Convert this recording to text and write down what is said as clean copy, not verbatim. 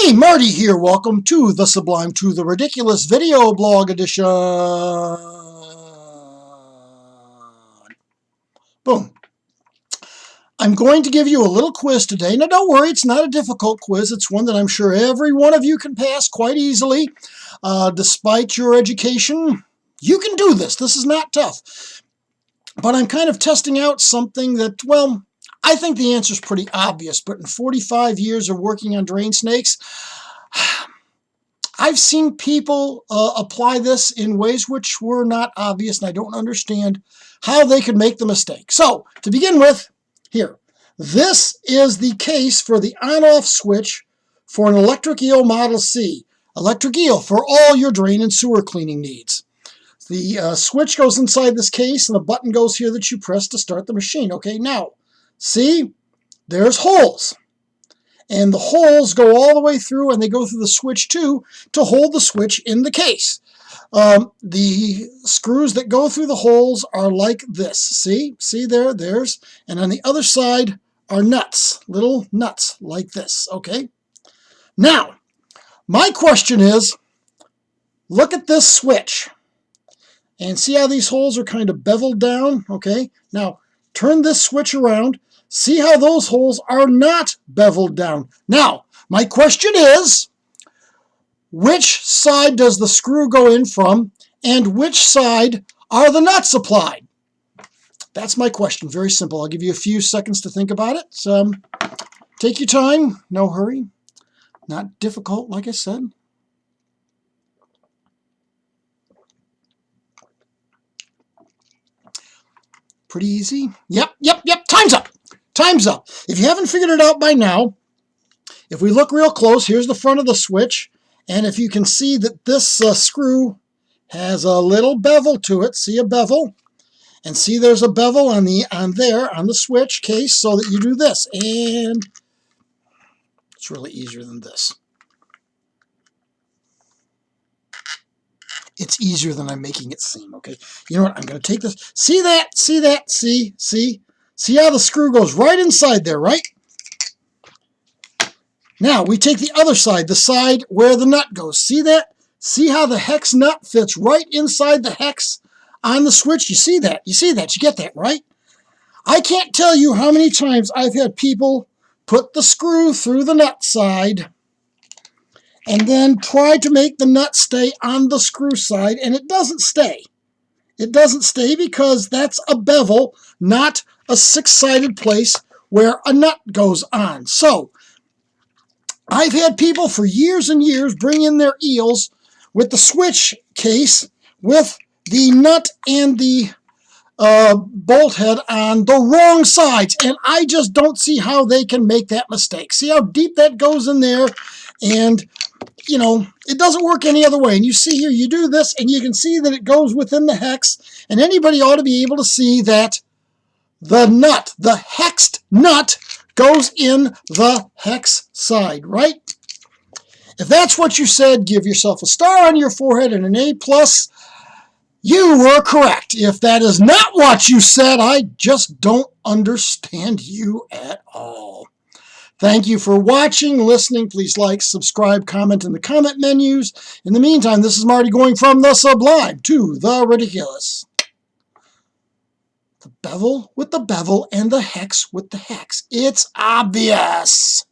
Hey, Marty here. Welcome to the Sublime to the Ridiculous video blog edition. Boom. I'm going to give you a little quiz today. Now, don't worry, it's not a difficult quiz. It's one that I'm sure every one of you can pass quite easily. Despite your education, you can do this. This is not tough. But I'm kind of testing out something that, well, I think the answer is pretty obvious. But in 45 years of working on drain snakes, I've seen people apply this in ways which were not obvious, and I don't understand how they could make the mistake. So, to begin with, here, this is the case for the on-off switch for an Electric Eel Model C. Electric Eel for all your drain and sewer cleaning needs. The switch goes inside this case, and the button goes here that you press to start the machine. Okay, now, see, there's holes. And the holes go all the way through, and they go through the switch too to hold the switch in the case. The screws that go through the holes are like this. See there's, and on the other side are nuts, little nuts like this, okay? Now, my question is, look at this switch, and see how these holes are kind of beveled down, okay? Now, turn this switch around. See how those holes are not beveled down. Now, my question is, which side does the screw go in from, and which side are the nuts applied? That's my question. Very simple. I'll give you a few seconds to think about it. So, take your time. No hurry. Not difficult, like I said. Pretty easy. Yep. Time's up. Time's up. If you haven't figured it out by now, if we look real close, here's the front of the switch, and if you can see that this screw has a little bevel to it, see a bevel, and see there's a bevel on the switch case, so that you do this, and it's really easier than this. It's easier than I'm making it seem, okay? You know what? I'm going to take this. See that? See how the screw goes right inside there, right? Now, we take the other side, the side where the nut goes. See that? See how the hex nut fits right inside the hex on the switch? You see that? You get that, right? I can't tell you how many times I've had people put the screw through the nut side and then try to make the nut stay on the screw side, and it doesn't stay. It doesn't stay because that's a bevel, not a six-sided place where a nut goes on. So, I've had people for years and years bring in their eels with the switch case with the nut and the bolt head on the wrong sides, and I just don't see how they can make that mistake. See how deep that goes in there, and you know, it doesn't work any other way. And you see here, you do this, and you can see that it goes within the hex, and anybody ought to be able to see that the nut, the hexed nut, goes in the hex side, right? If that's what you said, give yourself a star on your forehead and an A+. You were correct. If that is not what you said, I just don't understand you at all. Thank you for watching, listening. Please like, subscribe, comment in the comment menus. In the meantime, this is Marty going from the Sublime to the Ridiculous. The bevel with the bevel and the hex with the hex. It's obvious.